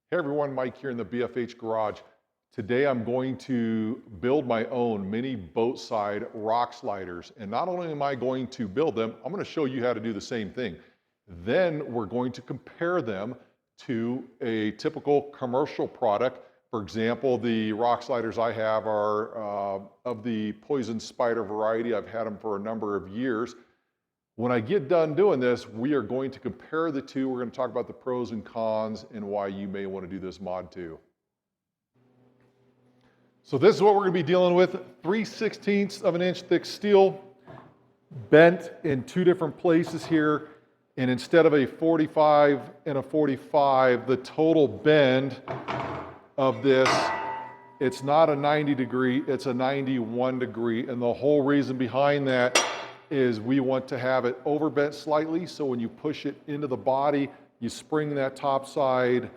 Hey everyone, Mike here in the BFH garage. Today I'm going to build my own Mini-Boatside rock sliders. And not only am I going to build them, I'm going to show you how to do the same thing. Then we're going to compare them to a typical commercial product. For example, the rock sliders I have are of the poison spider variety. I've had them for a number of years. When I get done doing this, we are going to compare the two. We're going to talk about the pros and cons and why you may want to do this mod too. So this is what we're going to be dealing with. 3/16 of an inch thick steel, bent in two different places here. And instead of a 45 and a 45, the total bend of this, it's not a 90 degree, it's a 91 degree. And the whole reason behind that is we want to have it overbent slightly, so when you push it into the body, you spring that top side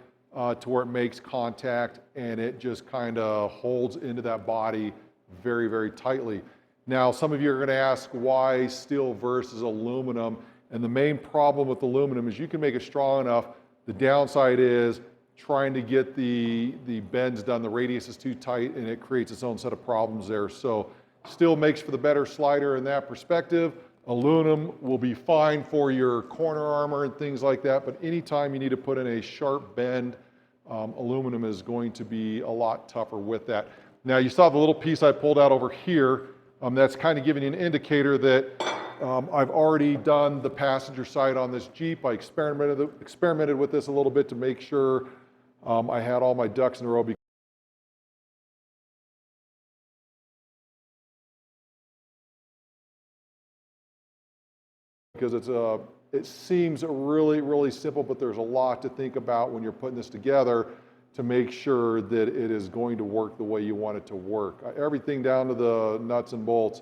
to where it makes contact, and it just kind of holds into that body very, very tightly. Now, some of you are going to ask why steel versus aluminum, and the main problem with aluminum is you can make it strong enough. The downside is trying to get the bends done. The radius is too tight, and it creates its own set of problems there. So steel makes for the better slider in that perspective. Aluminum will be fine for your corner armor and things like that, but anytime you need to put in a sharp bend, aluminum is going to be a lot tougher with that. Now, you saw the little piece I pulled out over here. That's kind of giving you an indicator that I've already done the passenger side on this Jeep. I experimented with this a little bit to make sure I had all my ducks in a row. Because it seems really, really simple, but there's a lot to think about when you're putting this together to make sure that it is going to work the way you want it to work. Everything down to the nuts and bolts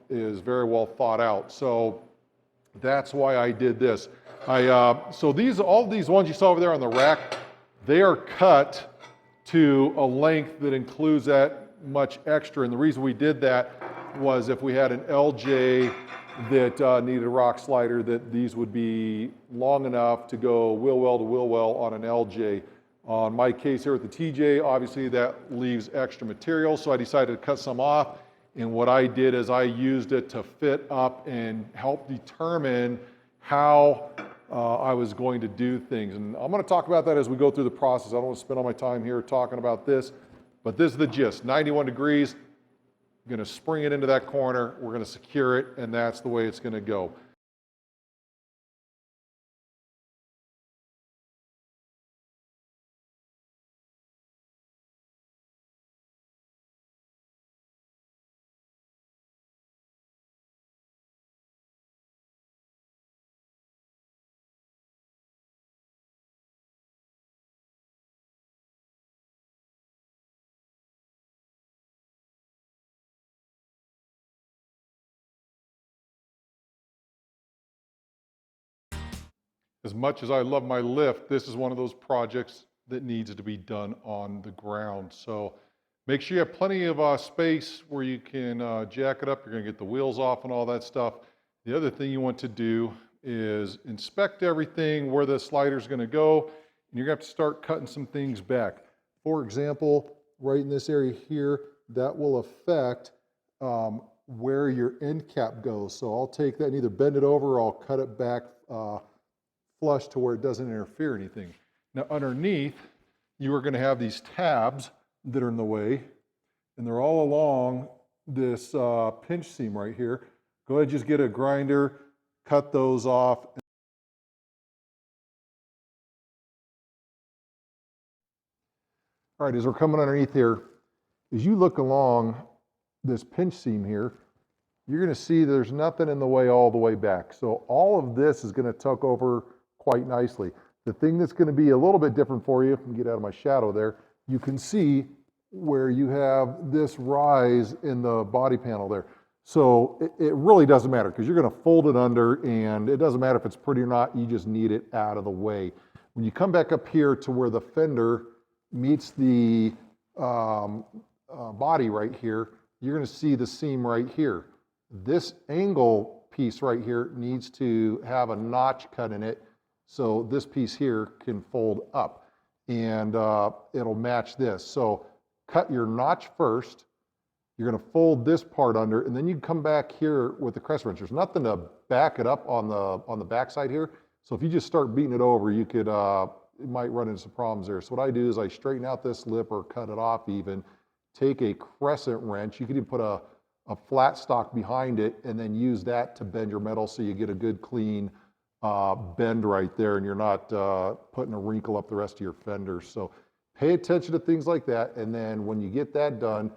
is very well thought out. So that's why I did this. So all these ones you saw over there on the rack, they are cut to a length that includes that much extra. And the reason we did that was if we had an LJ that needed a rock slider, that these would be long enough to go wheel well to wheel well on an LJ. On my case here with the TJ, obviously that leaves extra material, so I decided to cut some off. And what I did is I used it to fit up and help determine how I was going to do things. And I'm going to talk about that as we go through the process. I don't want to spend all my time here talking about this, but this is the gist. 91 degrees. We're going to spring it into that corner, we're going to secure it, and that's the way it's going to go. As much as I love my lift, this is one of those projects that needs to be done on the ground. So make sure you have plenty of space where you can jack it up. You're going to get the wheels off and all that stuff. The other thing you want to do is inspect everything, where the slider is going to go, and you're going to have to start cutting some things back. For example, right in this area here, that will affect where your end cap goes. So I'll take that and either bend it over or I'll cut it back flush to where it doesn't interfere anything. Now underneath, you are going to have these tabs that are in the way, and they're all along this pinch seam right here. Go ahead and just get a grinder, cut those off. All right, as we're coming underneath here, as you look along this pinch seam here, you're going to see there's nothing in the way all the way back. So all of this is going to tuck over quite nicely. The thing that's going to be a little bit different for you, if I can get out of my shadow there, you can see where you have this rise in the body panel there. So it really doesn't matter because you're going to fold it under, and it doesn't matter if it's pretty or not, you just need it out of the way. When you come back up here to where the fender meets the body right here, you're going to see the seam right here. This angle piece right here needs to have a notch cut in it, so this piece here can fold up. and it'll match this. So cut your notch first. You're going to fold this part under, and then you come back here with the crescent wrench. There's nothing to back it up on the back side here. So if you just start beating it over, you could it might run into some problems there. So what I do is I straighten out this lip or cut it off even, take a crescent wrench. You could even put a flat stock behind it and then use that to bend your metal so you get a good clean bend right there, and you're not putting a wrinkle up the rest of your fender. So pay attention to things like that, and then when you get that done,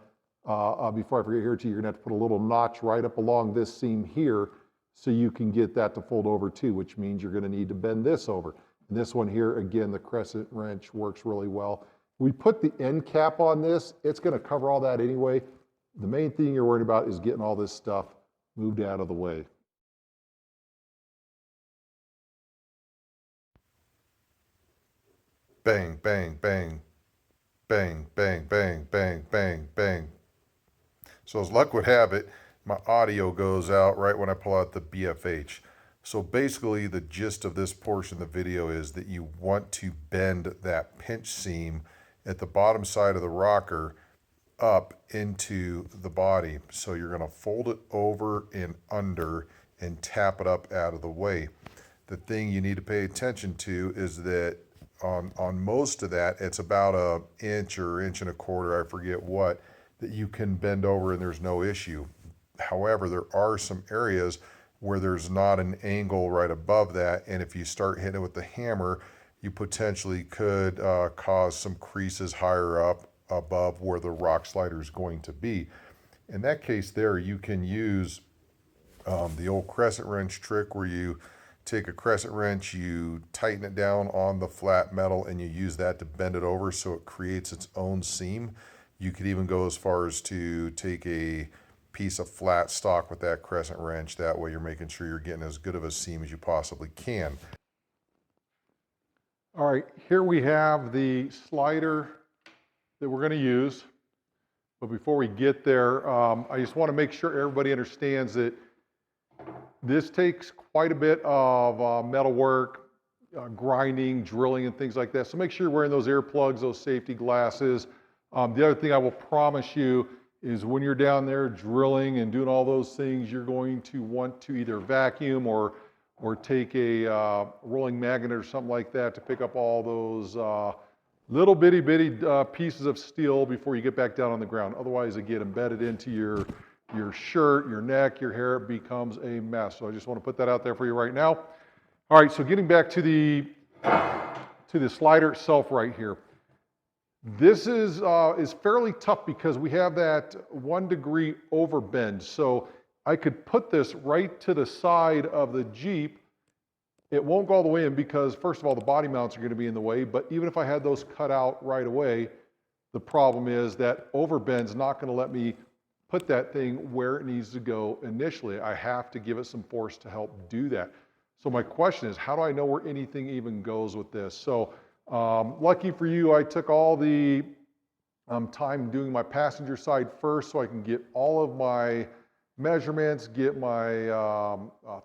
before I forget here too, you're gonna have to put a little notch right up along this seam here so you can get that to fold over too, which means you're gonna need to bend this over. And this one here, again, the crescent wrench works really well. We put the end cap on this, it's gonna cover all that anyway. The main thing you're worried about is getting all this stuff moved out of the way. Bang, bang, bang, bang, bang, bang, bang, bang, bang. So as luck would have it, my audio goes out right when I pull out the BFH. So basically the gist of this portion of the video is that you want to bend that pinch seam at the bottom side of the rocker up into the body. So you're going to fold it over and under and tap it up out of the way. The thing you need to pay attention to is that on most of that, it's about an inch or inch and a quarter, I forget what, that you can bend over and there's no issue. However, there are some areas where there's not an angle right above that, and if you start hitting it with the hammer, you potentially could cause some creases higher up above where the rock slider is going to be. In that case there, you can use the old crescent wrench trick where you take a crescent wrench, you tighten it down on the flat metal, and you use that to bend it over so it creates its own seam. You could even go as far as to take a piece of flat stock with that crescent wrench. That way you're making sure you're getting as good of a seam as you possibly can. All right, here we have the slider that we're going to use. But before we get there, I just want to make sure everybody understands that this takes quite a bit of metal work, grinding, drilling, and things like that. So make sure you're wearing those earplugs, those safety glasses. The other thing I will promise you is when you're down there drilling and doing all those things, you're going to want to either vacuum or take a rolling magnet or something like that to pick up all those little bitty pieces of steel before you get back down on the ground. Otherwise, they get embedded into your shirt, your neck, your hair. It becomes a mess. So I just want to put that out there for you right now. All right, so getting back to the slider itself right here. This is fairly tough because we have that 1 degree overbend. So I could put this right to the side of the Jeep. It won't go all the way in because, first of all, the body mounts are going to be in the way. But even if I had those cut out right away, the problem is that overbend's not going to let me put that thing where it needs to go initially. I have to give it some force to help do that. So my question is, how do I know where anything even goes with this? So lucky for you, I took all the time doing my passenger side first so I can get all of my measurements, get my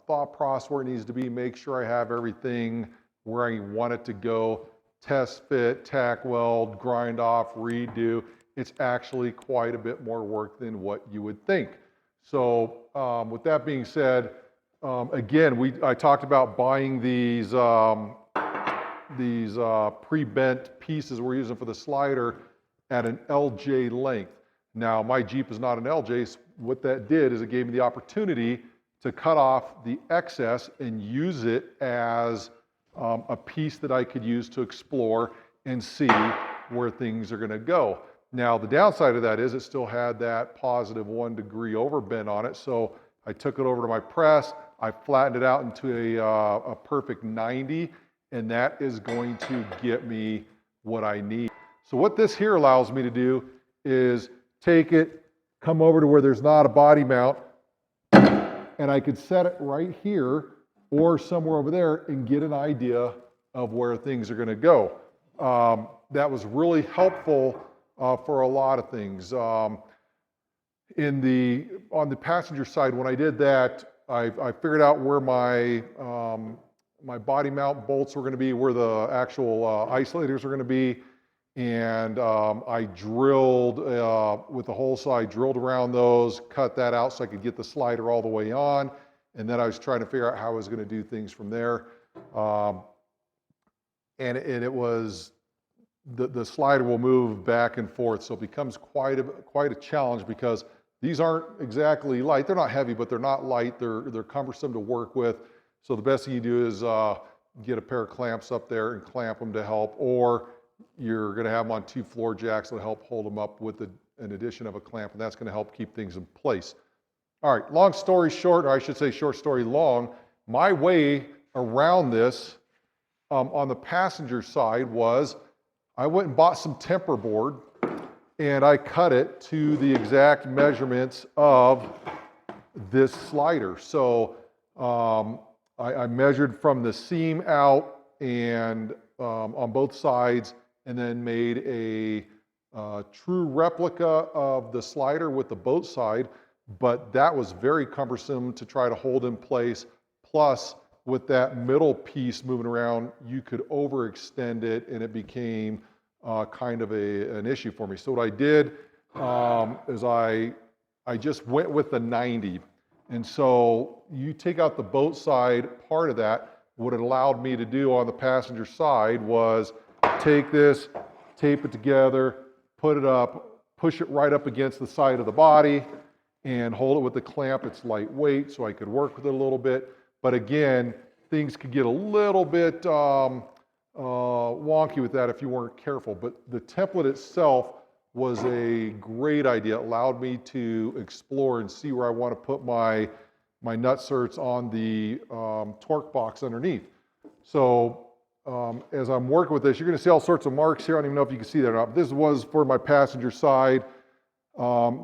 thought process where it needs to be, make sure I have everything where I want it to go, test fit, tack weld, grind off, redo. It's actually quite a bit more work than what you would think. So with that being said, again, I talked about buying these pre-bent pieces we're using for the slider at an LJ length. Now, my Jeep is not an LJ, so what that did is it gave me the opportunity to cut off the excess and use it as a piece that I could use to explore and see where things are going to go. Now, the downside of that is it still had that positive 1 degree overbend on it, so I took it over to my press, I flattened it out into a perfect 90, and that is going to get me what I need. So what this here allows me to do is take it, come over to where there's not a body mount, and I could set it right here or somewhere over there and get an idea of where things are going to go. That was really helpful for a lot of things. On the passenger side, when I did that, I figured out where my my body mount bolts were going to be, where the actual isolators are going to be. And I drilled with the hole saw, I drilled around those, cut that out so I could get the slider all the way on. And then I was trying to figure out how I was going to do things from there. And it was, the slider will move back and forth. So it becomes quite a challenge, because these aren't exactly light. They're not heavy, but they're not light. They're cumbersome to work with. So the best thing you do is get a pair of clamps up there and clamp them to help, or you're going to have them on 2 floor jacks that'll help hold them up with an addition of a clamp, and that's going to help keep things in place. All right, long story short, or I should say short story long, my way around this on the passenger side was I went and bought some temper board, and I cut it to the exact measurements of this slider. So I measured from the seam out and on both sides, and then made a true replica of the slider with the boat side, but that was very cumbersome to try to hold in place. Plus, with that middle piece moving around, you could overextend it, and it became kind of an issue for me. So what I did is I just went with the 90. And so you take out the boat side part of that. What it allowed me to do on the passenger side was take this, tape it together, put it up, push it right up against the side of the body, and hold it with the clamp. It's lightweight, so I could work with it a little bit. But again, things could get a little bit wonky with that if you weren't careful. But the template itself was a great idea. It allowed me to explore and see where I want to put my nutserts on the torque box underneath. So as I'm working with this, you're going to see all sorts of marks here. I don't even know if you can see that or not. This was for my passenger side.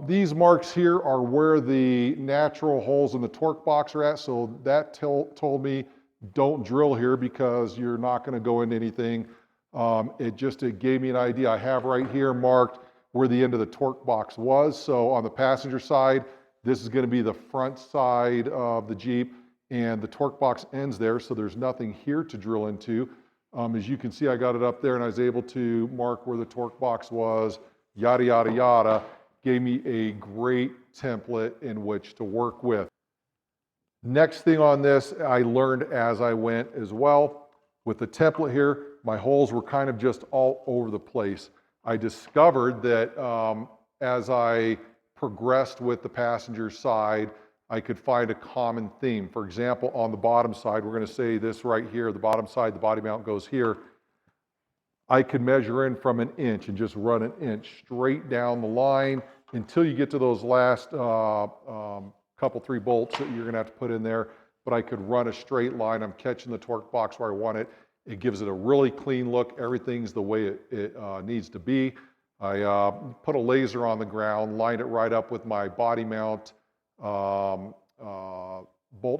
These marks here are where the natural holes in the torque box are at. So that told me don't drill here, because you're not going to go into anything. It gave me an idea. I have right here marked where the end of the torque box was. So on the passenger side, this is going to be the front side of the Jeep, and the torque box ends there, so there's nothing here to drill into. As you can see, I got it up there, and I was able to mark where the torque box was, yada, yada, yada. Gave me a great template in which to work with. Next thing on this, I learned as I went as well. With the template here, my holes were kind of just all over the place. I discovered that as I progressed with the passenger side, I could find a common theme. For example, on the bottom side, we're going to say this right here, the bottom side, the body mount goes here. I could measure in from 1 inch and just run 1 inch straight down the line until you get to those last couple, 3 bolts that you're going to have to put in there. But I could run a straight line. I'm catching the torque box where I want it. It gives it a really clean look. Everything's the way it needs to be. I put a laser on the ground, lined it right up with my body mount bolt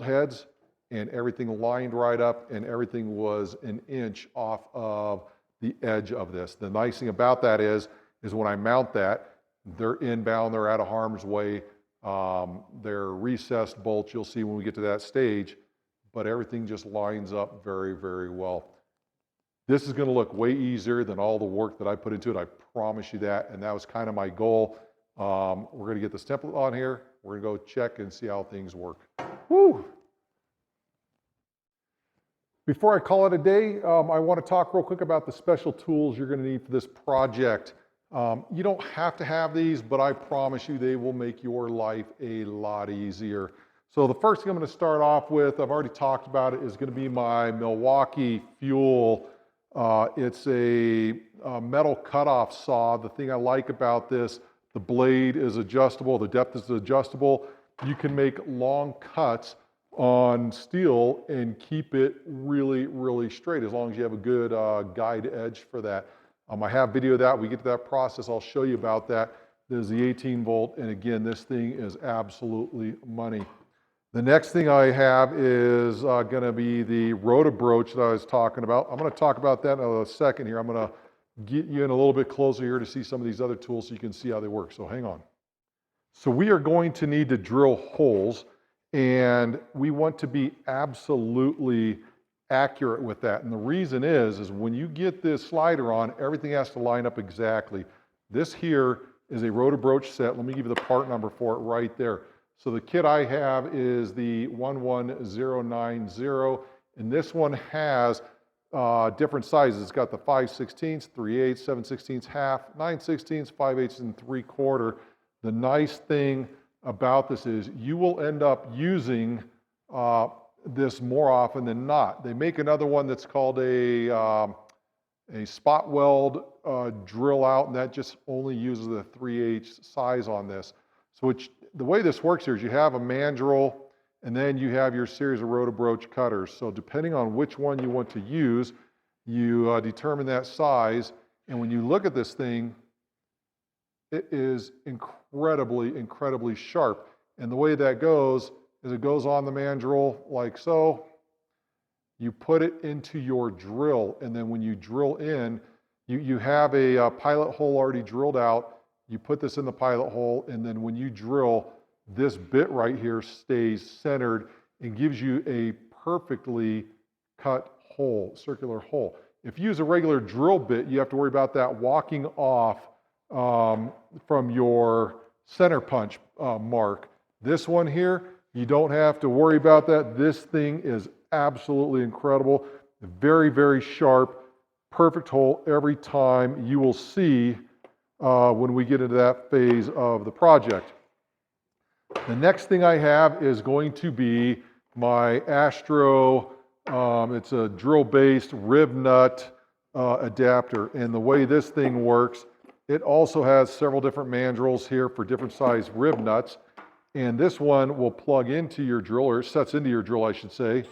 heads, and everything lined right up, and everything was 1 inch off of the edge of this. The nice thing about that is when I mount that, they're inbound, they're out of harm's way. They're recessed bolts, you'll see when we get to that stage, but everything just lines up very, very well. This is going to look way easier than all the work that I put into it, I promise you that, and that was kind of my goal. We're going to get this template on here, we're going to go check and see how things work. Woo! Before I call it a day, I want to talk real quick about the special tools you're going to need for this project. You don't have to have these, but I promise you they will make your life a lot easier. So the first thing I'm going to start off with, I've already talked about it, is going to be my Milwaukee Fuel. It's a metal cutoff saw. The thing I like about this, the blade is adjustable, the depth is adjustable. You can make long cuts on steel and keep it really, really straight as long as you have a good guide edge for that. I have video of that. We get to that process, I'll show you about that. There's the 18 volt, and again, this thing is absolutely money. The next thing I have is going to be the roto-broach that I was talking about. I'm going to talk about that in a second here. I'm going to get you in a little bit closer here to see some of these other tools so you can see how they work. So hang on. So we are going to need to drill holes, and we want to be absolutely accurate with that. And the reason is when you get this slider on, everything has to line up exactly. This here is a rotor broach set. Let me give you the part number for it right there. So the kit I have is the 11090, and this one has different sizes. It's got the 5/16, 3/8, 7/16, half, 9/16, 5/8, and 3/4. The nice thing about this is you will end up using this more often than not. They make another one that's called a spot weld drill out, and that just only uses the 3/8 size on this. So the way this works here is you have a mandrel, and then you have your series of rotor broach cutters. So depending on which one you want to use, you determine that size. And when you look at this thing, it is incredibly, incredibly sharp. And the way that goes is it goes on the mandrel like so. You put it into your drill, and then when you drill in, you have a pilot hole already drilled out. You put this in the pilot hole, and then when you drill, this bit right here stays centered and gives you a perfectly cut hole, circular hole. If you use a regular drill bit, you have to worry about that walking off from your center punch mark. This one here, you don't have to worry about that. This thing is absolutely incredible. Very, very sharp, perfect hole every time. You will see when we get into that phase of the project. The next thing I have is going to be my Astro, it's a drill-based rib nut adapter. And the way this thing works, it also has several different mandrels here for different size rib nuts. And this one will plug into your drill, or it sets into your drill, I should say.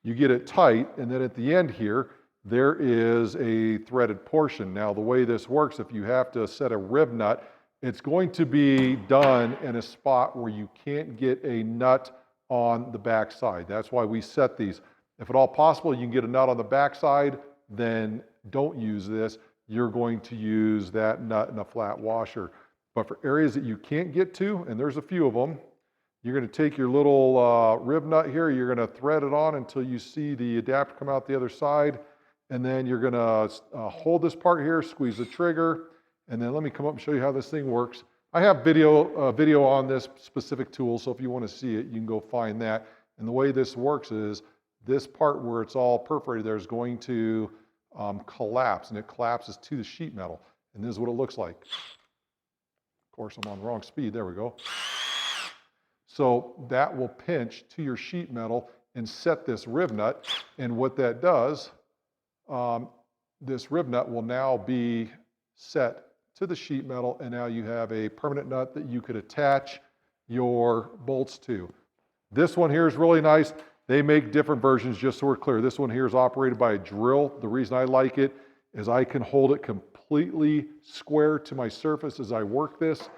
You get it tight, and then at the end here, there is a threaded portion. Now, the way this works, if you have to set a rib nut, it's going to be done in a spot where you can't get a nut on the back side. That's why we set these. If at all possible, you can get a nut on the back side, then don't use this. You're going to use that nut in a flat washer. But for areas that you can't get to, and there's a few of them, you're going to take your little rib nut here, you're going to thread it on until you see the adapter come out the other side, and then you're going to hold this part here, squeeze the trigger, and then let me come up and show you how this thing works. I have video on this specific tool, so if you want to see it, you can go find that. And the way this works is this part where it's all perforated there is going to collapse, and it collapses to the sheet metal. And this is what it looks like. Of course, I'm on the wrong speed. There we go. So that will pinch to your sheet metal and set this rib nut. And what that does, this rib nut will now be set to the sheet metal, and now you have a permanent nut that you could attach your bolts to. This one here is really nice. They make different versions, just so we're clear. This one here is operated by a drill. The reason I like it is I can hold it completely square to my surface as I work this,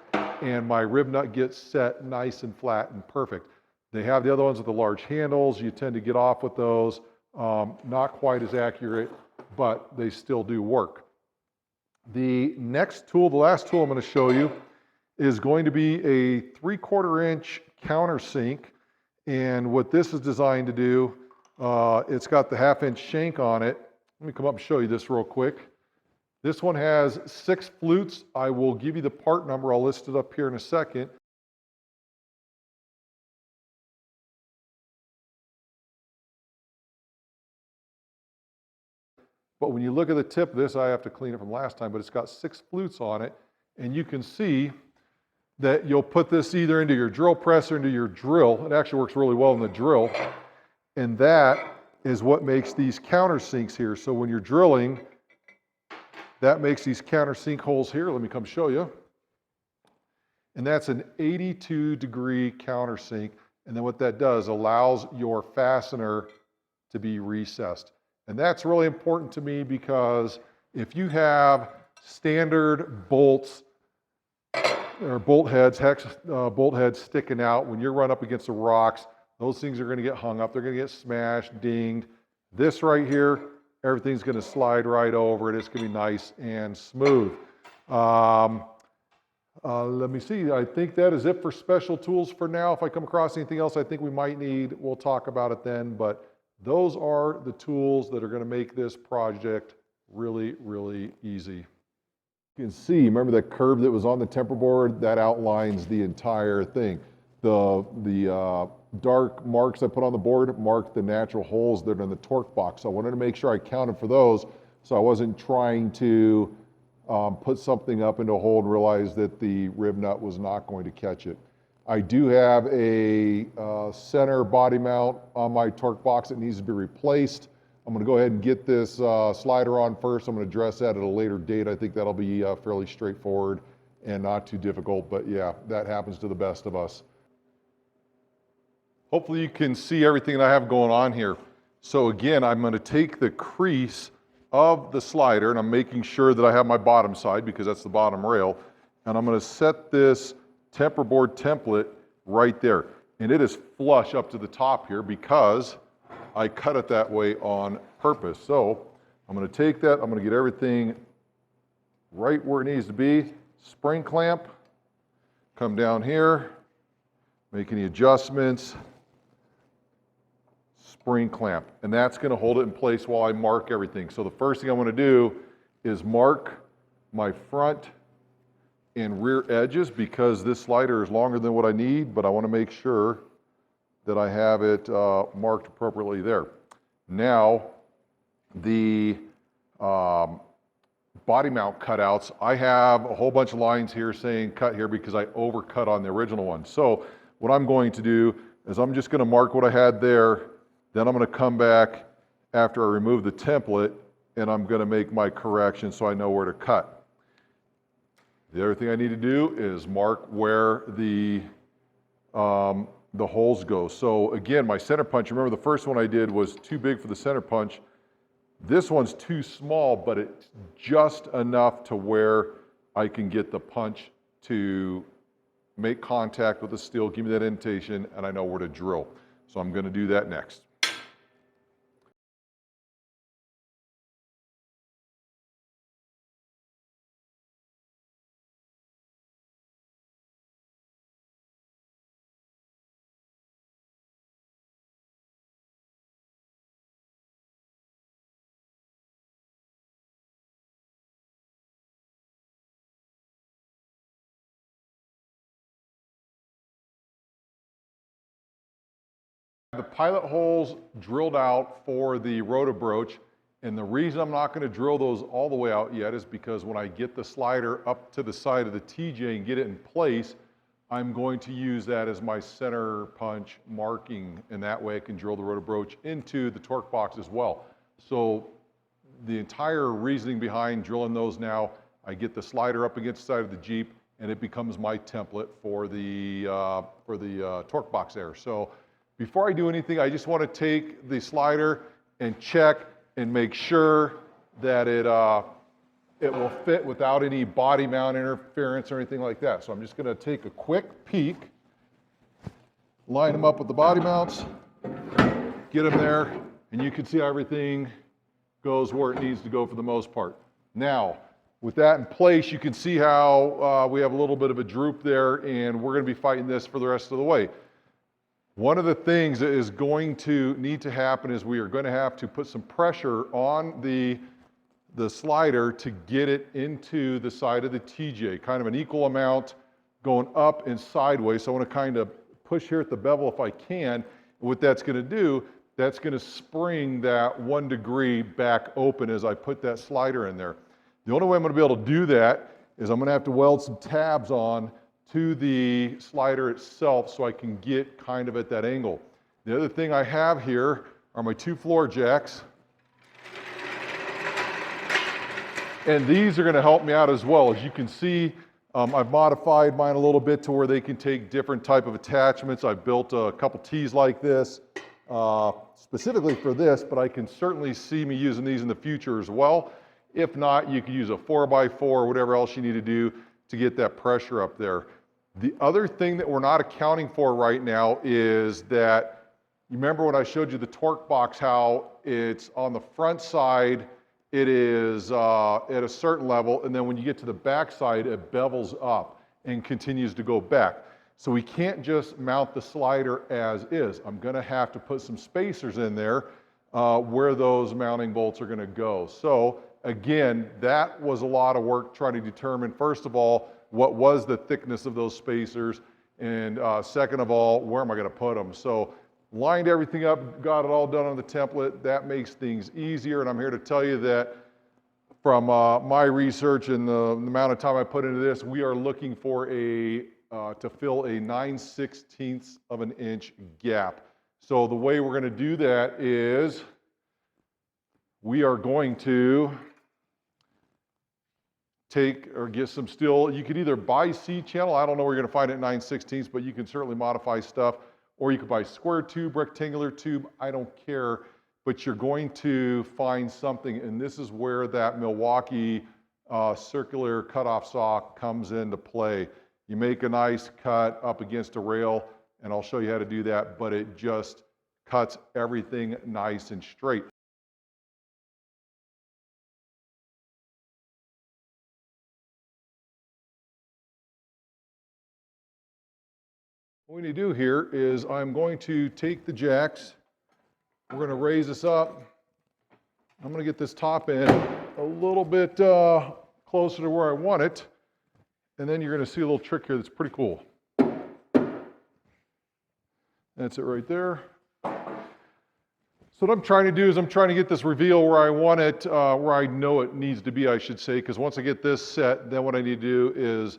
and my rib nut gets set nice and flat and perfect. They have the other ones with the large handles. You tend to get off with those. Not quite as accurate, but they still do work. The next tool, the last tool I'm going to show you, is going to be a 3/4 inch countersink. And what this is designed to do, it's got the 1/2 inch shank on it. Let me come up and show you this real quick. This one has 6 flutes. I will give you the part number. I'll list it up here in a second. But when you look at the tip of this, I have to clean it from last time, but it's got 6 flutes on it. And you can see that you'll put this either into your drill press or into your drill. It actually works really well in the drill. And that is what makes these countersinks here. So when you're drilling, that makes these countersink holes here. Let me come show you. And that's an 82-degree countersink. And then what that does allows your fastener to be recessed. And that's really important to me because if you have standard bolts or bolt heads, hex bolt heads sticking out, when you're run up against the rocks, those things are going to get hung up. They're going to get smashed, dinged. This right here, everything's going to slide right over it. It's going to be nice and smooth. Let me see. I think that is it for special tools for now. If I come across anything else I think we might need, we'll talk about it then. But those are the tools that are going to make this project really, really easy. You can see, remember that curve that was on the temper board? That outlines the entire thing. The dark marks I put on the board mark the natural holes that are in the torque box. So I wanted to make sure I counted for those, so I wasn't trying to put something up into a hole and realize that the rib nut was not going to catch it. I do have a center body mount on my torque box that needs to be replaced. I'm going to go ahead and get this slider on first. I'm going to address that at a later date. I think that'll be fairly straightforward and not too difficult, but yeah, that happens to the best of us. Hopefully you can see everything that I have going on here. So again, I'm going to take the crease of the slider, and I'm making sure that I have my bottom side because that's the bottom rail, and I'm going to set this temper board template right there. And it is flush up to the top here because I cut it that way on purpose. So I'm going to take that, I'm going to get everything right where it needs to be, spring clamp, come down here, make any adjustments, spring clamp, and that's going to hold it in place while I mark everything. So the first thing I want to do is mark my front and rear edges because this slider is longer than what I need, but I want to make sure that I have it marked appropriately there. Now, the body mount cutouts, I have a whole bunch of lines here saying cut here because I overcut on the original one. So what I'm going to do is I'm just going to mark what I had there. Then I'm going to come back after I remove the template and I'm going to make my correction so I know where to cut. The other thing I need to do is mark where the holes go. So again, my center punch, remember the first one I did was too big for the center punch. This one's too small, but it's just enough to where I can get the punch to make contact with the steel, give me that indentation, and I know where to drill. So I'm going to do that next. The pilot holes drilled out for the rotor broach, and the reason I'm not going to drill those all the way out yet is because when I get the slider up to the side of the TJ and get it in place, I'm going to use that as my center punch marking, and that way I can drill the rotor broach into the torque box as well. So the entire reasoning behind drilling those now, I get the slider up against the side of the Jeep, and it becomes my template for the torque box there. So before I do anything, I just want to take the slider and check and make sure that it will fit without any body mount interference or anything like that. So I'm just going to take a quick peek, line them up with the body mounts, get them there, and you can see how everything goes where it needs to go for the most part. Now, with that in place, you can see how we have a little bit of a droop there, and we're going to be fighting this for the rest of the way. One of the things that is going to need to happen is we are going to have to put some pressure on the slider to get it into the side of the TJ, kind of an equal amount going up and sideways. So I want to kind of push here at the bevel if I can. And what that's going to do, that's going to spring that 1 degree back open as I put that slider in there. The only way I'm going to be able to do that is I'm going to have to weld some tabs on to the slider itself so I can get kind of at that angle. The other thing I have here are my 2 floor jacks. And these are going to help me out as well. As you can see, I've modified mine a little bit to where they can take different type of attachments. I've built a couple T's like this specifically for this, but I can certainly see me using these in the future as well. If not, you can use a 4x4 or whatever else you need to do to get that pressure up there. The other thing that we're not accounting for right now is that, you remember when I showed you the torque box, how it's on the front side, it is at a certain level, and then when you get to the back side, it bevels up and continues to go back. So we can't just mount the slider as is. I'm going to have to put some spacers in there where those mounting bolts are going to go. So again, that was a lot of work trying to determine, first of all, what was the thickness of those spacers, and second of all, where am I going to put them? So lined everything up, got it all done on the template. That makes things easier, and I'm here to tell you that from my research and the amount of time I put into this, we are looking for to fill a 9/16 of an inch gap. So the way we're going to do that is we are going to take or get some steel. You could either buy C-channel. I don't know where you're going to find it 9/16, but you can certainly modify stuff. Or you could buy square tube, rectangular tube. I don't care. But you're going to find something, and this is where that Milwaukee circular cutoff saw comes into play. You make a nice cut up against a rail, and I'll show you how to do that, but it just cuts everything nice and straight. What we need to do here is I'm going to take the jacks, we're going to raise this up. I'm going to get this top end a little bit closer to where I want it, and then you're going to see a little trick here that's pretty cool. That's it right there. So what I'm trying to do is I'm trying to get this reveal where I want it, where I know it needs to be, I should say, because once I get this set, then what I need to do is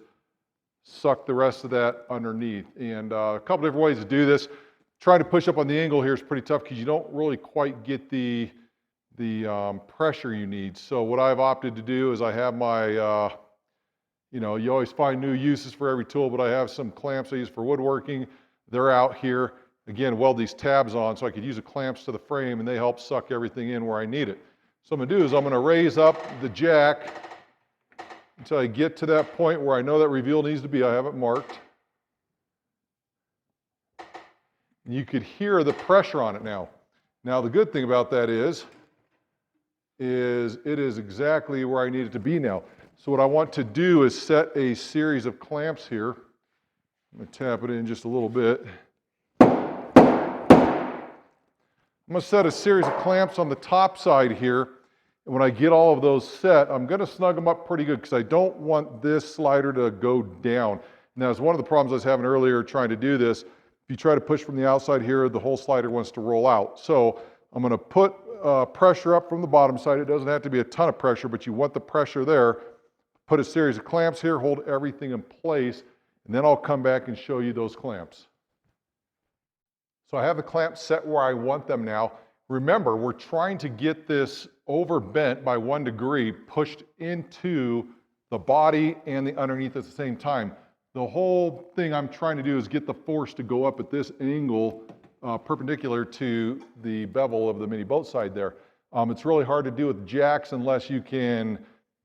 suck the rest of that underneath. And a couple different ways to do this. Trying to push up on the angle here is pretty tough because you don't really quite get the pressure you need. So what I've opted to do is I have my, you always find new uses for every tool, but I have some clamps I use for woodworking. They're out here. Again, weld these tabs on so I could use the clamps to the frame, and they help suck everything in where I need it. So what I'm going to do is I'm going to raise up the jack until I get to that point where I know that reveal needs to be. I have it marked. And you could hear the pressure on it now. Now the good thing about that is it is exactly where I need it to be now. So what I want to do is set a series of clamps here. I'm going to tap it in just a little bit. I'm going to set a series of clamps on the top side here. And when I get all of those set, I'm going to snug them up pretty good because I don't want this slider to go down. Now, it's one of the problems I was having earlier trying to do this. If you try to push from the outside here, the whole slider wants to roll out. So I'm going to put pressure up from the bottom side. It doesn't have to be a ton of pressure, but you want the pressure there. Put a series of clamps here, hold everything in place, and then I'll come back and show you those clamps. So I have the clamps set where I want them now. Remember, we're trying to get this overbent by 1 degree, pushed into the body and the underneath at the same time. The whole thing I'm trying to do is get the force to go up at this angle perpendicular to the bevel of the Mini-Boatside there. It's really hard to do with jacks unless you can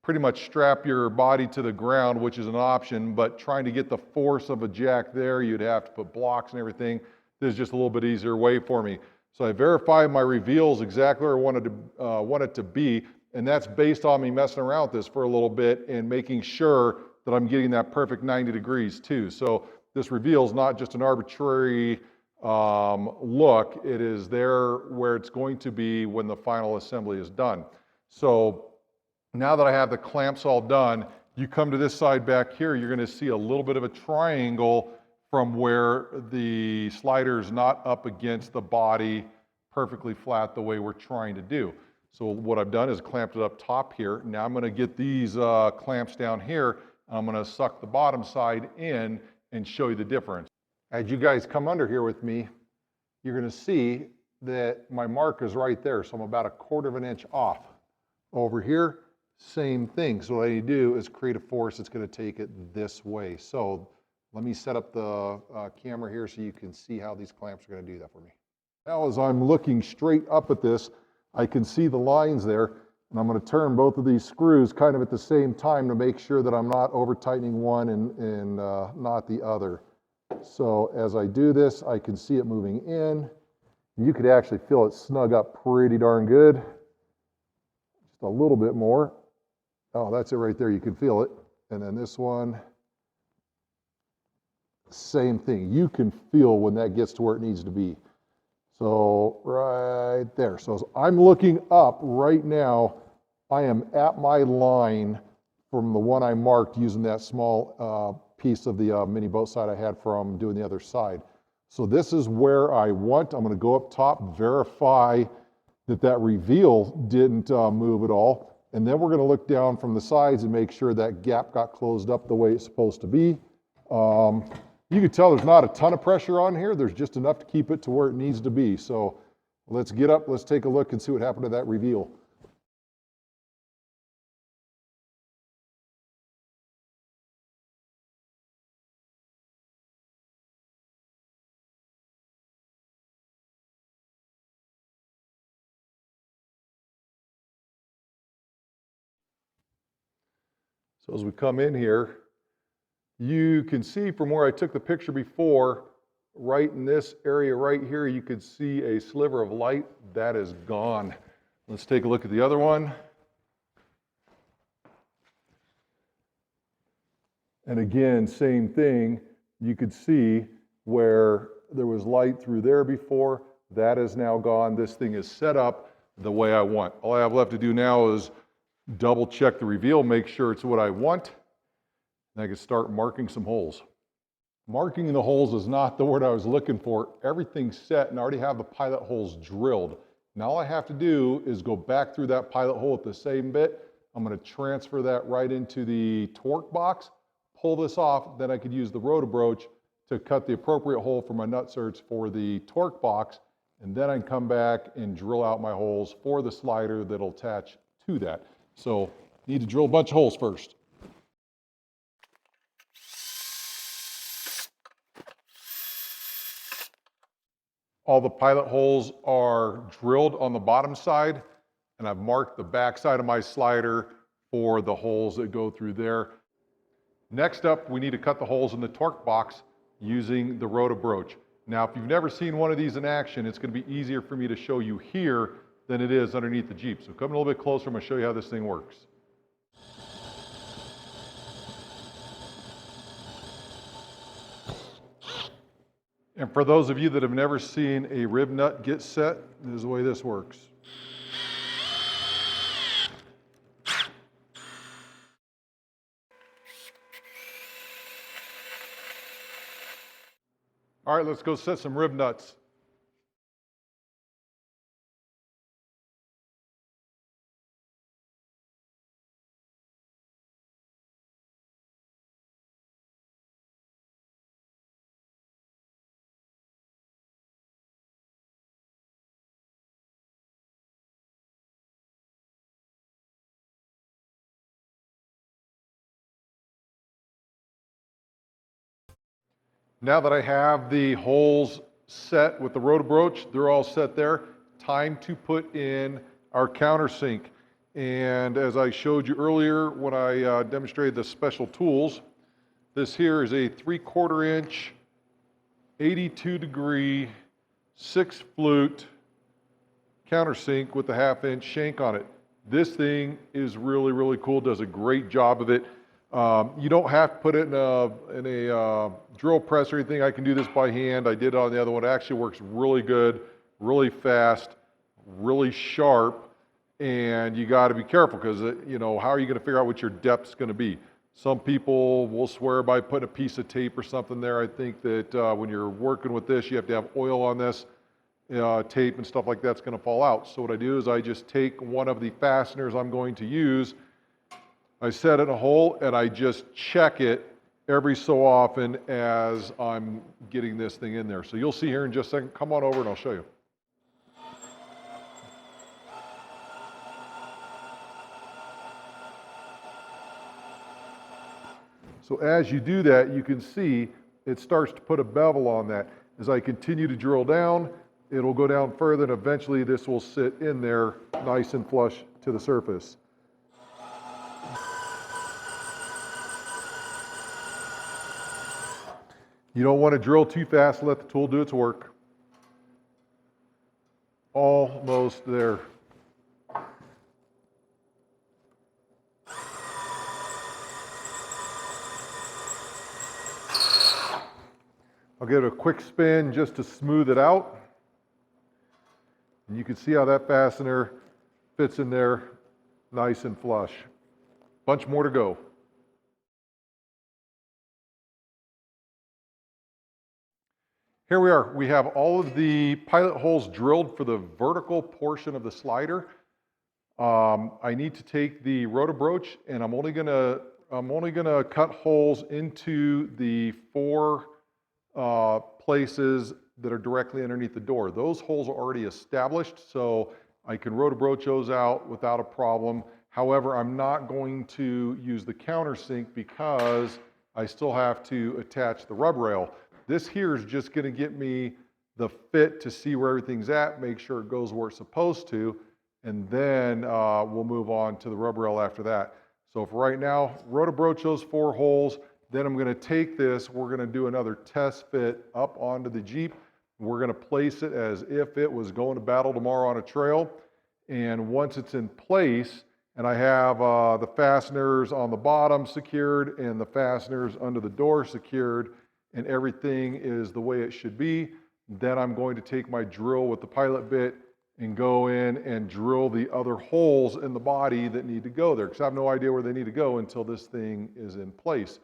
pretty much strap your body to the ground, which is an option, but trying to get the force of a jack there, you'd have to put blocks and everything. This is just a little bit easier way for me. So I verified my reveals exactly where I want it to be, and that's based on me messing around with this for a little bit and making sure that I'm getting that perfect 90 degrees too. So this reveal is not just an arbitrary look, it is there where it's going to be when the final assembly is done. So now that I have the clamps all done, you come to this side back here, you're going to see a little bit of a triangle from where the slider is not up against the body perfectly flat the way we're trying to do. So what I've done is clamped it up top here. Now I'm going to get these clamps down here. I'm going to suck the bottom side in and show you the difference. As you guys come under here with me, you're going to see that my mark is right there. So I'm about 1/4 of an inch off. Over here, same thing. So what I need to do is create a force that's going to take it this way. So let me set up the camera here so you can see how these clamps are going to do that for me. Now as I'm looking straight up at this, I can see the lines there, and I'm going to turn both of these screws kind of at the same time to make sure that I'm not over tightening one and not the other. So as I do this, I can see it moving in. You could actually feel it snug up pretty darn good. Just a little bit more. Oh, that's it right there. You can feel it. And then this one, same thing. You can feel when that gets to where it needs to be. So right there. So as I'm looking up right now, I am at my line from the one I marked using that small piece of the mini boat side I had from doing the other side. So this is where I want. I'm going to go up top, verify that that reveal didn't move at all. And then we're going to look down from the sides and make sure that gap got closed up the way it's supposed to be. You can tell there's not a ton of pressure on here. There's just enough to keep it to where it needs to be. So let's get up, let's take a look and see what happened to that reveal. So as we come in here, you can see from where I took the picture before, right in this area right here, you could see a sliver of light. That is gone. Let's take a look at the other one. And again, same thing. You could see where there was light through there before. That is now gone. This thing is set up the way I want. All I have left to do now is double check the reveal, make sure it's what I want, and I can start marking some holes. Marking the holes is not the word I was looking for. Everything's set and I already have the pilot holes drilled. Now all I have to do is go back through that pilot hole at the same bit. I'm going to transfer that right into the torque box, pull this off, then I could use the rotobroach to cut the appropriate hole for my nut certs for the torque box, and then I can come back and drill out my holes for the slider that'll attach to that. So need to drill a bunch of holes first. All the pilot holes are drilled on the bottom side, and I've marked the back side of my slider for the holes that go through there. Next up, we need to cut the holes in the torque box using the rotobroach. Now, if you've never seen one of these in action, it's going to be easier for me to show you here than it is underneath the Jeep. So come a little bit closer, I'm going to show you how this thing works. And for those of you that have never seen a rib nut get set, this is the way this works. All right, let's go set some rib nuts. Now that I have the holes set with the rotobroach, they're all set there. Time to put in our countersink. And as I showed you earlier when I demonstrated the special tools, this here is a 3/4 inch, 82 degree, 6 flute countersink with a 1/2 inch shank on it. This thing is really, really cool, does a great job of it. You don't have to put it in a drill press or anything. I can do this by hand. I did it on the other one. It actually works really good, really fast, really sharp, and you got to be careful because, how are you going to figure out what your depth's going to be? Some people will swear by putting a piece of tape or something there. I think that when you're working with this, you have to have oil on this. Tape and stuff like that's going to fall out. So what I do is I just take one of the fasteners I'm going to use, I set it in a hole, and I just check it every so often as I'm getting this thing in there. So you'll see here in just a second. Come on over and I'll show you. So as you do that, you can see it starts to put a bevel on that. As I continue to drill down, it'll go down further, and eventually this will sit in there nice and flush to the surface. You don't want to drill too fast, let the tool do its work. Almost there. I'll give it a quick spin just to smooth it out. And you can see how that fastener fits in there nice and flush. Bunch more to go. Here we are. We have all of the pilot holes drilled for the vertical portion of the slider. I need to take the rotor broach, and I'm only gonna cut holes into the four places that are directly underneath the door. Those holes are already established, so I can rotor broach those out without a problem. However, I'm not going to use the countersink because I still have to attach the rub rail. This here is just going to get me the fit to see where everything's at, make sure it goes where it's supposed to, and then we'll move on to the rub rail after that. So for right now, rotor broach those four holes. Then I'm going to take this, we're going to do another test fit up onto the Jeep. We're going to place it as if it was going to battle tomorrow on a trail. And once it's in place, and I have the fasteners on the bottom secured and the fasteners under the door secured, and everything is the way it should be, then I'm going to take my drill with the pilot bit and go in and drill the other holes in the body that need to go there, because I have no idea where they need to go until this thing is in place.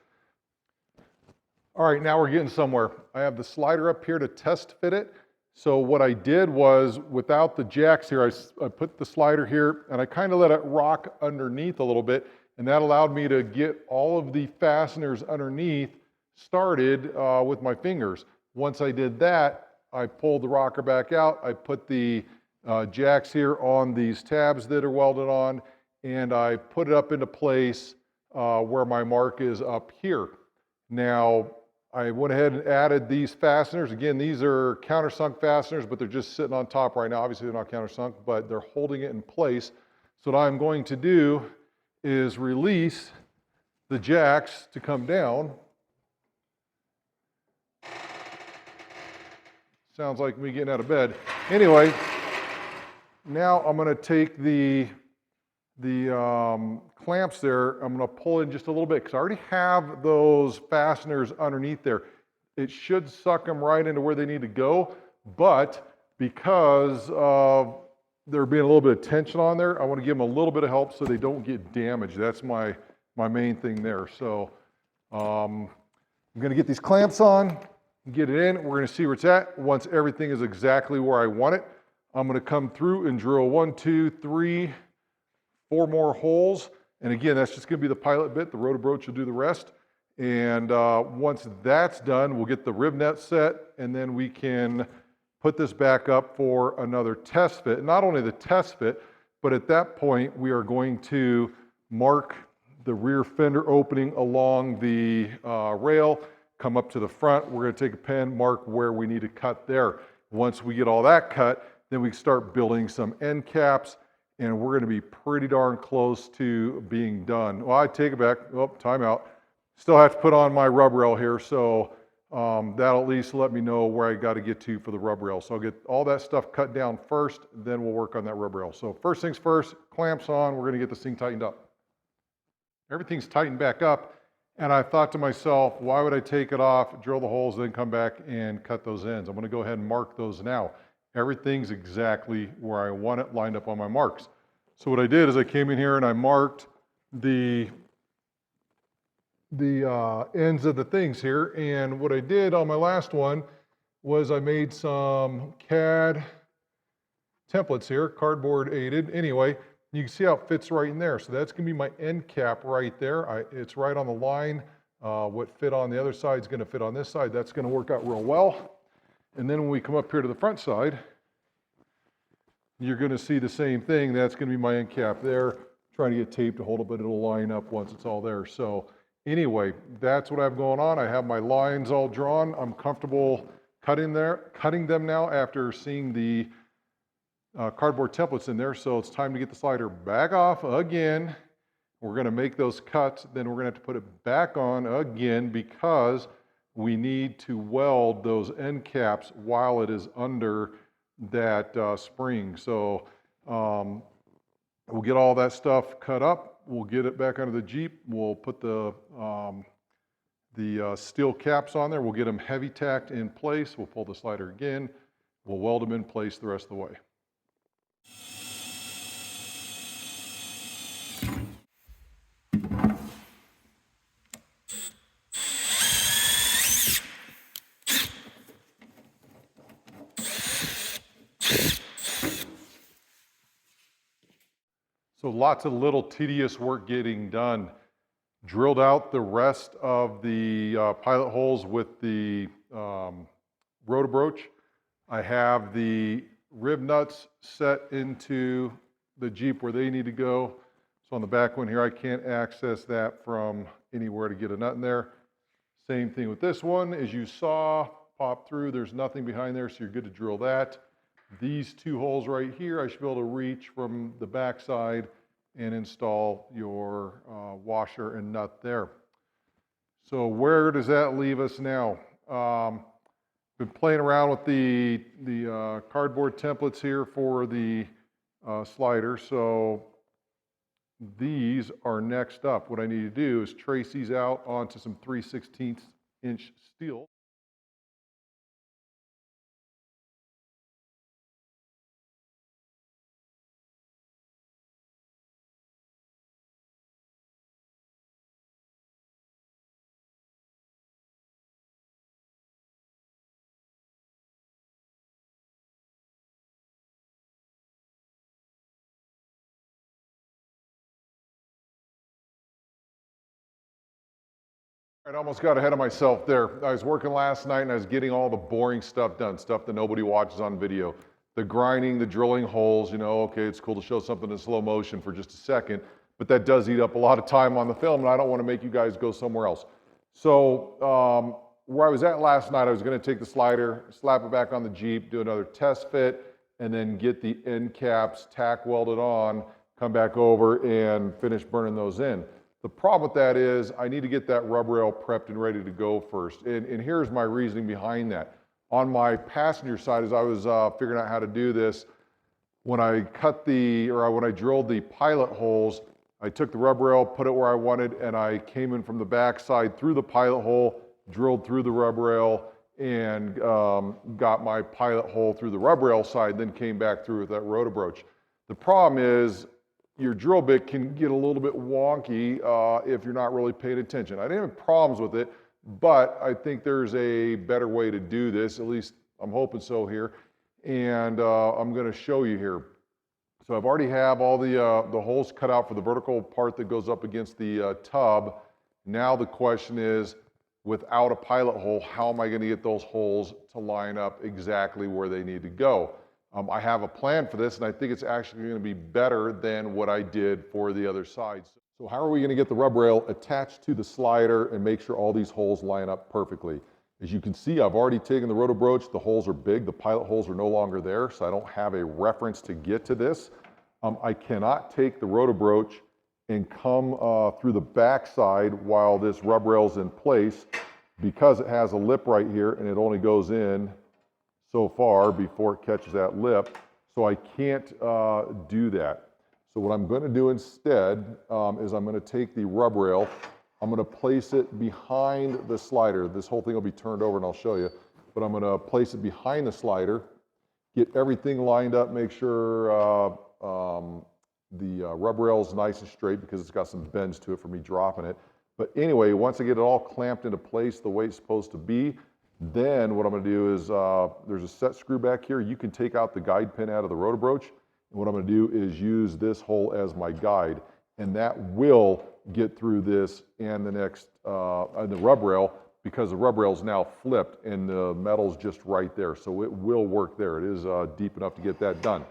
All right, now we're getting somewhere. I have the slider up here to test fit it. So what I did was, without the jacks here, I put the slider here and I kind of let it rock underneath a little bit, and that allowed me to get all of the fasteners underneath started with my fingers. Once I did that, I pulled the rocker back out. I put the jacks here on these tabs that are welded on, and I put it up into place where my mark is up here. Now, I went ahead and added these fasteners. Again, these are countersunk fasteners, but they're just sitting on top right now. Obviously, they're not countersunk, but they're holding it in place. So what I'm going to do is release the jacks to come down. Sounds like me getting out of bed. Anyway, now I'm going to take the clamps there. I'm going to pull in just a little bit because I already have those fasteners underneath there. It should suck them right into where they need to go, but because of there being a little bit of tension on there, I want to give them a little bit of help so they don't get damaged. That's my main thing there. So I'm going to get these clamps on, get it in. We're going to see where it's at. Once everything is exactly where I want it, I'm going to come through and drill 1, 2, 3, 4 more holes. And again, that's just going to be the pilot bit. The rotor broach will do the rest. And once that's done, we'll get the rib net set, and then we can put this back up for another test fit. Not only the test fit, but at that point, we are going to mark the rear fender opening along the rail, come up to the front. We're going to take a pen, mark where we need to cut there. Once we get all that cut, then we start building some end caps, and we're going to be pretty darn close to being done. Well, I take it back. Oh, time out. Still have to put on my rub rail here, so that'll at least let me know where I got to get to for the rub rail. So I'll get all that stuff cut down first, then we'll work on that rub rail. So first things first, clamps on. We're going to get this thing tightened up. Everything's tightened back up, and I thought to myself, why would I take it off, drill the holes, then come back and cut those ends? I'm going to go ahead and mark those now. Everything's exactly where I want it, lined up on my marks. So what I did is I came in here and I marked the ends of the things here, and what I did on my last one was I made some CAD templates here, cardboard aided. Anyway, you can see how it fits right in there. So that's going to be my end cap right there. It's right on the line. What fit on the other side is going to fit on this side. That's going to work out real well. And then when we come up here to the front side, you're going to see the same thing. That's going to be my end cap there. Trying to get tape to hold it, but it'll line up once it's all there. So anyway, that's what I have going on. I have my lines all drawn. I'm comfortable cutting them now after seeing the cardboard templates in there. So it's time to get the slider back off again. We're going to make those cuts. Then we're going to have to put it back on again because we need to weld those end caps while it is under that spring. So we'll get all that stuff cut up. We'll get it back under the Jeep. We'll put the steel caps on there. We'll get them heavy tacked in place. We'll pull the slider again. We'll weld them in place the rest of the way. So lots of little tedious work getting done. Drilled out the rest of the pilot holes with the rotor-broach. I have the rib nuts set into the Jeep where they need to go. So on the back one here, I can't access that from anywhere to get a nut in there. Same thing with this one. As you saw, pop through, there's nothing behind there, so you're good to drill that. These two holes right here, I should be able to reach from the back side and install your washer and nut there. So where does that leave us now? Been playing around with the cardboard templates here for the slider. So these are next up. What I need to do is trace these out onto some 3/16 inch steel. I almost got ahead of myself there. I was working last night and I was getting all the boring stuff done, stuff that nobody watches on video. The grinding, the drilling holes, you know, okay, it's cool to show something in slow motion for just a second, but that does eat up a lot of time on the film and I don't want to make you guys go somewhere else. So where I was at last night, I was going to take the slider, slap it back on the Jeep, do another test fit, and then get the end caps tack welded on, come back over and finish burning those in. The problem with that is I need to get that rub rail prepped and ready to go first. And here's my reasoning behind that. On my passenger side, as I was figuring out how to do this, when I when I drilled the pilot holes, I took the rub rail, put it where I wanted, and I came in from the back side through the pilot hole, drilled through the rub rail, and got my pilot hole through the rub rail side, then came back through with that rotor-broach. The problem is, your drill bit can get a little bit wonky if you're not really paying attention. I didn't have problems with it, but I think there's a better way to do this, at least I'm hoping so here, and I'm gonna show you here. So I've already have all the holes cut out for the vertical part that goes up against the tub. Now the question is, without a pilot hole, how am I gonna get those holes to line up exactly where they need to go? I have a plan for this, and I think it's actually going to be better than what I did for the other sides. So how are we going to get the rub rail attached to the slider and make sure all these holes line up perfectly? As you can see, I've already taken the rotor-broach. The holes are big. The pilot holes are no longer there, so I don't have a reference to get to this. I cannot take the rotor-broach and come through the back side while this rub rail's in place because it has a lip right here and it only goes in so far before it catches that lip, so I can't do that. So what I'm going to do instead is I'm going to take the rub rail, I'm going to place it behind the slider. This whole thing will be turned over and I'll show you, but I'm going to place it behind the slider, get everything lined up, make sure the rub rail is nice and straight because it's got some bends to it for me dropping it. But anyway, once I get it all clamped into place the way it's supposed to be, then what I'm going to do is there's a set screw back here. You can take out the guide pin out of the rotor-broach. And what I'm going to do is use this hole as my guide. And that will get through this and the next, and the rub rail, because the rub rail is now flipped and the metal's just right there. So it will work there. It is deep enough to get that done.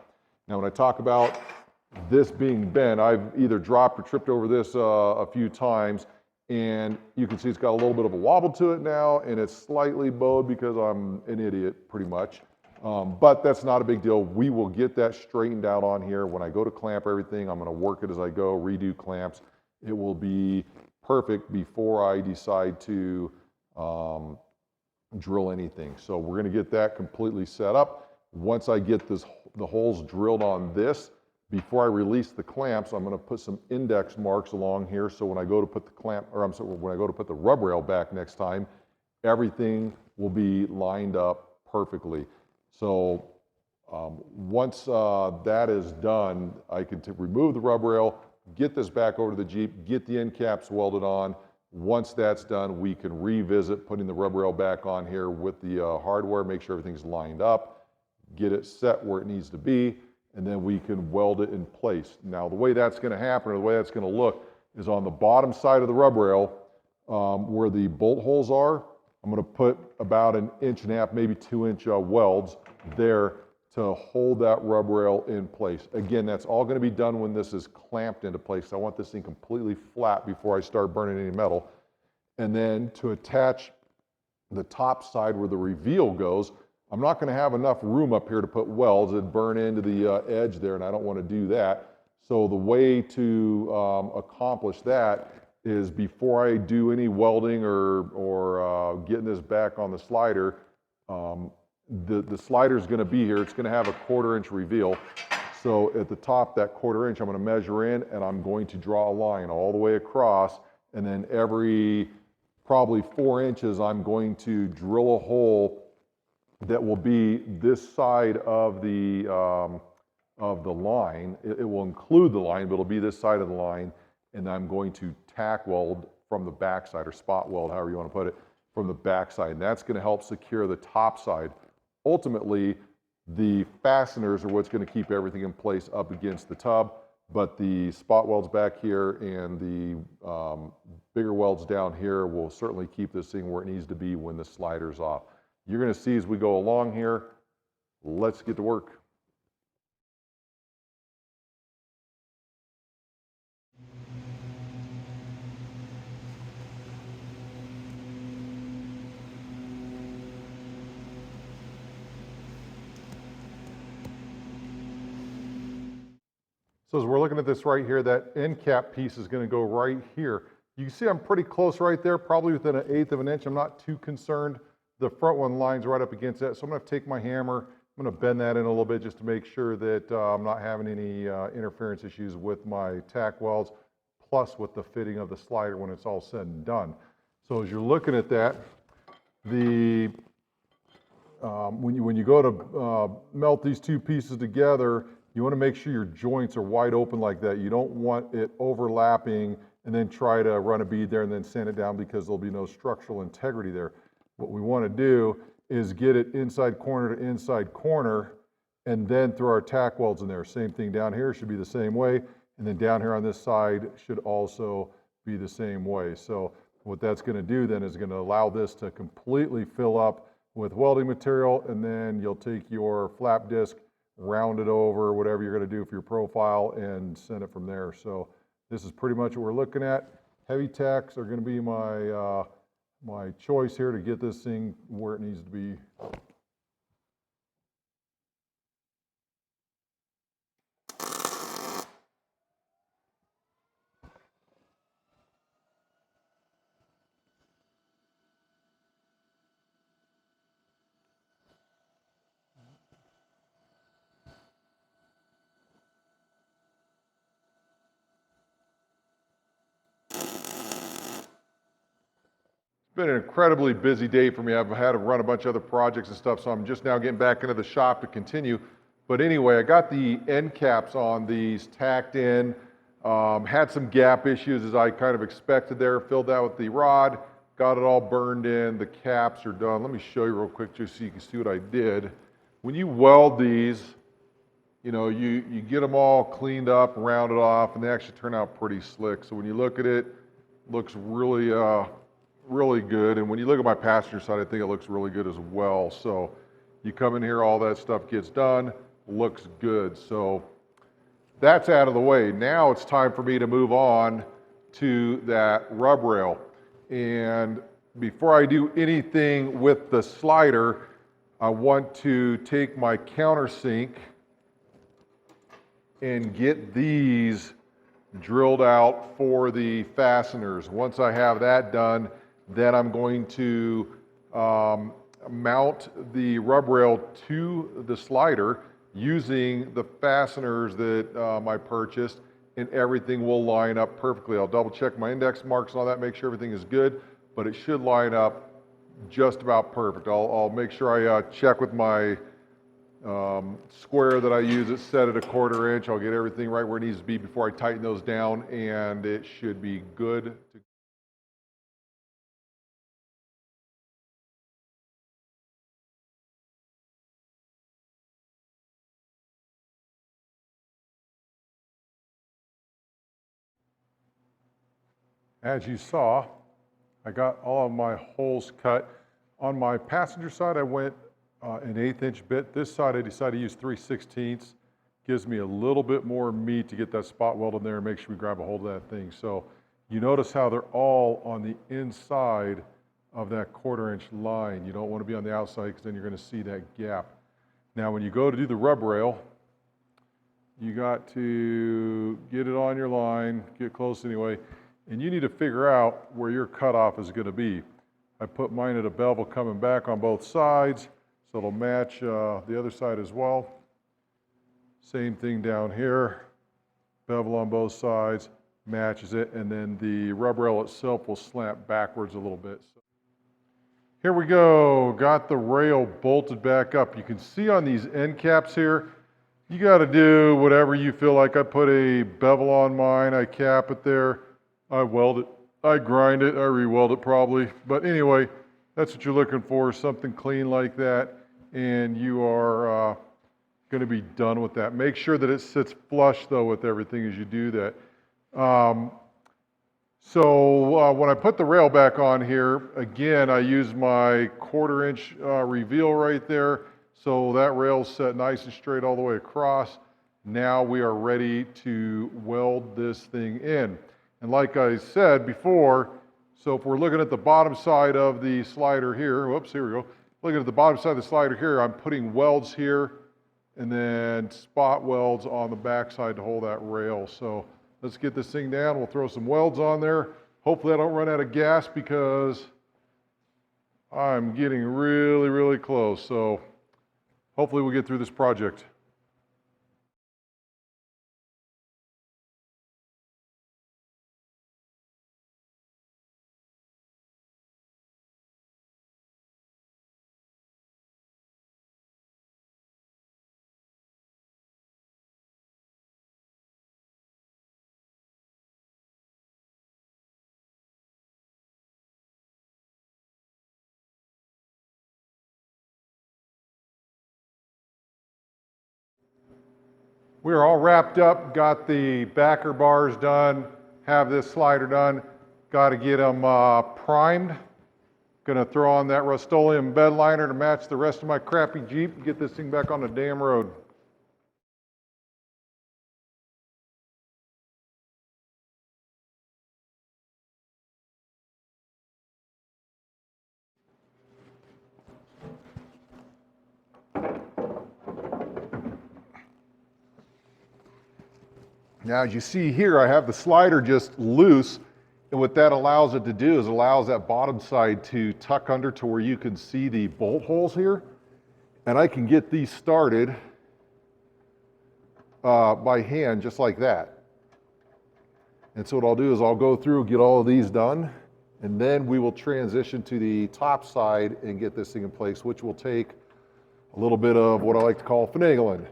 Now when I talk about this being bent, I've either dropped or tripped over this a few times. And you can see it's got a little bit of a wobble to it now, and it's slightly bowed because I'm an idiot, pretty much. But that's not a big deal. We will get that straightened out on here. When I go to clamp everything, I'm going to work it as I go, redo clamps. It will be perfect before I decide to drill anything. So we're going to get that completely set up. Once I get the holes drilled on this, before I release the clamps, I'm going to put some index marks along here, so when I go to put the clamp, or I'm sorry, when I go to put the rub rail back next time, everything will be lined up perfectly. So Once that is done, I can remove the rub rail, get this back over to the Jeep, get the end caps welded on. Once that's done, we can revisit putting the rub rail back on here with the hardware, make sure everything's lined up, get it set where it needs to be, and then we can weld it in place. Now, the way that's going to happen, or the way that's going to look, is on the bottom side of the rub rail, where the bolt holes are, I'm going to put about 1.5 inch, maybe 2-inch welds there to hold that rub rail in place. Again, that's all going to be done when this is clamped into place. I want this thing completely flat before I start burning any metal. And then to attach the top side where the reveal goes, I'm not going to have enough room up here to put welds. It'd burn into the edge there, and I don't want to do that. So the way to accomplish that is, before I do any welding or getting this back on the slider, the slider is going to be here. It's going to have a 1/4 inch reveal. So at the top, that 1/4 inch, I'm going to measure in, and I'm going to draw a line all the way across. And then every probably 4 inches, I'm going to drill a hole that will be this side of the line. It will include the line, but it'll be this side of the line. And I'm going to tack weld from the backside, or spot weld, however you want to put it, from the backside. And that's going to help secure the top side. Ultimately, the fasteners are what's going to keep everything in place up against the tub, but the spot welds back here and the bigger welds down here will certainly keep this thing where it needs to be when the slider's off. You're going to see as we go along here. Let's get to work. So as we're looking at this right here, that end cap piece is going to go right here. You can see I'm pretty close right there, probably within 1/8 of an inch. I'm not too concerned. The front one lines right up against that. So I'm going to take my hammer, I'm going to bend that in a little bit just to make sure that I'm not having any interference issues with my tack welds, plus with the fitting of the slider when it's all said and done. So as you're looking at that, when you go to melt these two pieces together, you want to make sure your joints are wide open like that. You don't want it overlapping and then try to run a bead there and then sand it down, because there'll be no structural integrity there. What we want to do is get it inside corner to inside corner, and then throw our tack welds in there. Same thing down here, should be the same way. And then down here on this side should also be the same way. So what that's going to do then is going to allow this to completely fill up with welding material, and then you'll take your flap disc, round it over, whatever you're going to do for your profile, and send it from there. So this is pretty much what we're looking at. Heavy tacks are going to be my choice here to get this thing where it needs to be. It's been an incredibly busy day for me. I've had to run a bunch of other projects and stuff, so I'm just now getting back into the shop to continue. But anyway, I got the end caps on these tacked in. Had some gap issues as I kind of expected there. Filled that with the rod, got it all burned in. The caps are done. Let me show you real quick just so you can see what I did. When you weld these, you know, you get them all cleaned up, rounded off, and they actually turn out pretty slick. So when you look at it, looks really really good. And when you look at my passenger side, I think it looks really good as well. So you come in here, all that stuff gets done, looks good. So that's out of the way. Now it's time for me to move on to that rub rail. And before I do anything with the slider, I want to take my countersink and get these drilled out for the fasteners. Once I have that done, then I'm going to mount the rub rail to the slider using the fasteners that I purchased, and everything will line up perfectly. I'll double check my index marks and all that, make sure everything is good, but it should line up just about perfect. I'll make sure I check with my square that I use, it's set at 1/4 inch. I'll get everything right where it needs to be before I tighten those down, and it should be good to As you saw, I got all of my holes cut. On my passenger side, I went an 1/8 inch bit. This side, I decided to use 3/16. Gives me a little bit more meat to get that spot weld in there and make sure we grab a hold of that thing. So you notice how they're all on the inside of that 1/4 inch line. You don't want to be on the outside because then you're going to see that gap. Now, when you go to do the rub rail, you got to get it on your line, get close anyway, and you need to figure out where your cutoff is going to be. I put mine at a bevel coming back on both sides, so it'll match the other side as well. Same thing down here, bevel on both sides, matches it, and then the rub rail itself will slant backwards a little bit. Here we go, got the rail bolted back up. You can see on these end caps here, you got to do whatever you feel like. I put a bevel on mine, I cap it there, I weld it, I grind it, I re-weld it probably. But anyway, that's what you're looking for, something clean like that, and you are going to be done with that. Make sure that it sits flush though with everything as you do that. When I put the rail back on here, again, I use my 1/4 inch reveal right there. So that rail's set nice and straight all the way across. Now we are ready to weld this thing in. And like I said before, so if we're looking at the bottom side of the slider here, whoops, here we go. Looking at the bottom side of the slider here, I'm putting welds here and then spot welds on the back side to hold that rail. So let's get this thing down. We'll throw some welds on there. Hopefully I don't run out of gas because I'm getting really, really close. So hopefully we'll get through this project. We're all wrapped up, got the backer bars done, have this slider done, got to get them primed. Gonna throw on that Rust-Oleum bed liner to match the rest of my crappy Jeep and get this thing back on the damn road. Now, as you see here, I have the slider just loose, and what that allows it to do is allows that bottom side to tuck under to where you can see the bolt holes here, and I can get these started by hand just like that. And so what I'll do is I'll go through, get all of these done, and then we will transition to the top side and get this thing in place, which will take a little bit of what I like to call finagling.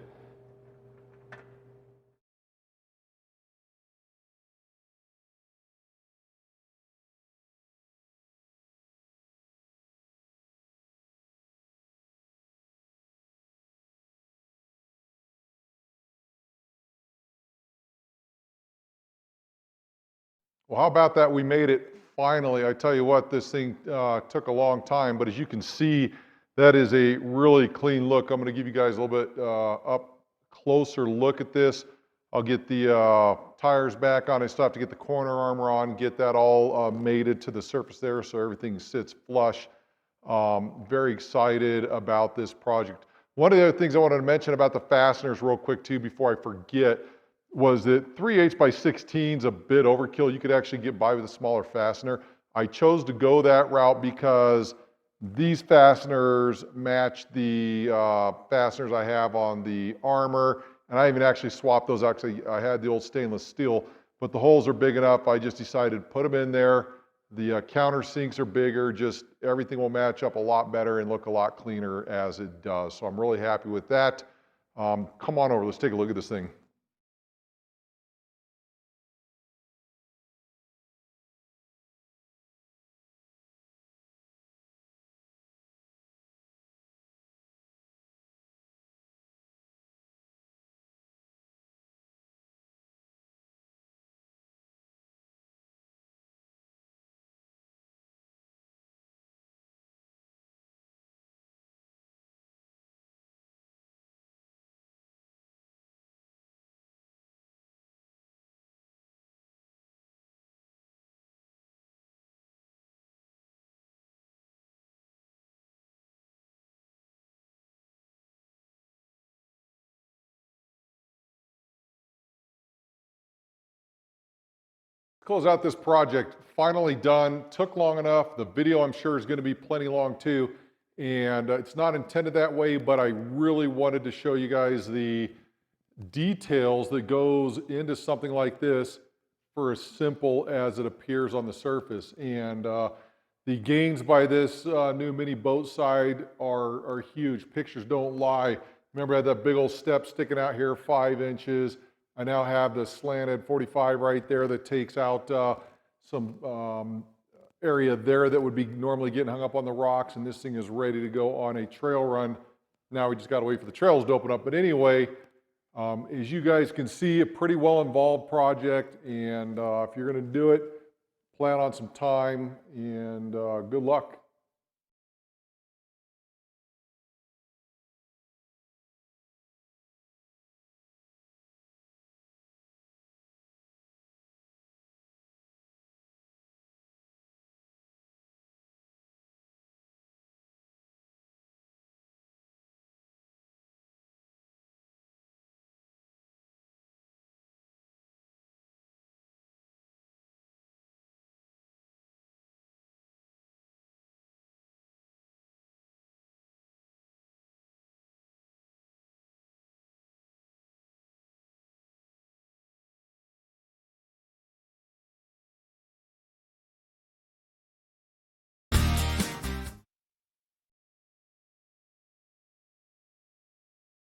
Well, how about that? We made it finally. I tell you what, this thing took a long time, but as you can see, that is a really clean look. I'm going to give you guys a little bit up closer look at this. I'll get the tires back on. I still have to get the corner armor on, get that all mated to the surface there so everything sits flush. Very excited about this project. One of the other things I wanted to mention about the fasteners real quick too before I forget was that 3/8 by 16 is a bit overkill. You could actually get by with a smaller fastener. I chose to go that route because these fasteners match the fasteners I have on the armor, and I even actually swapped those. Actually, I had the old stainless steel, but the holes are big enough. I just decided to put them in there. The countersinks are bigger, just everything will match up a lot better and look a lot cleaner as it does. So I'm really happy with that. Come on over, let's take a look at this thing. Close out this project, finally done. Took long enough. The video I'm sure is going to be plenty long too. And it's not intended that way, but I really wanted to show you guys the details that goes into something like this for as simple as it appears on the surface. And the gains by this new Mini-Boatside are huge. Pictures don't lie. Remember I had that big old step sticking out here, 5 inches. I now have the slanted 45 right there that takes out some area there that would be normally getting hung up on the rocks, and this thing is ready to go on a trail run. Now we just got to wait for the trails to open up. But anyway, as you guys can see, a pretty well involved project, and if you're going to do it, plan on some time, and good luck.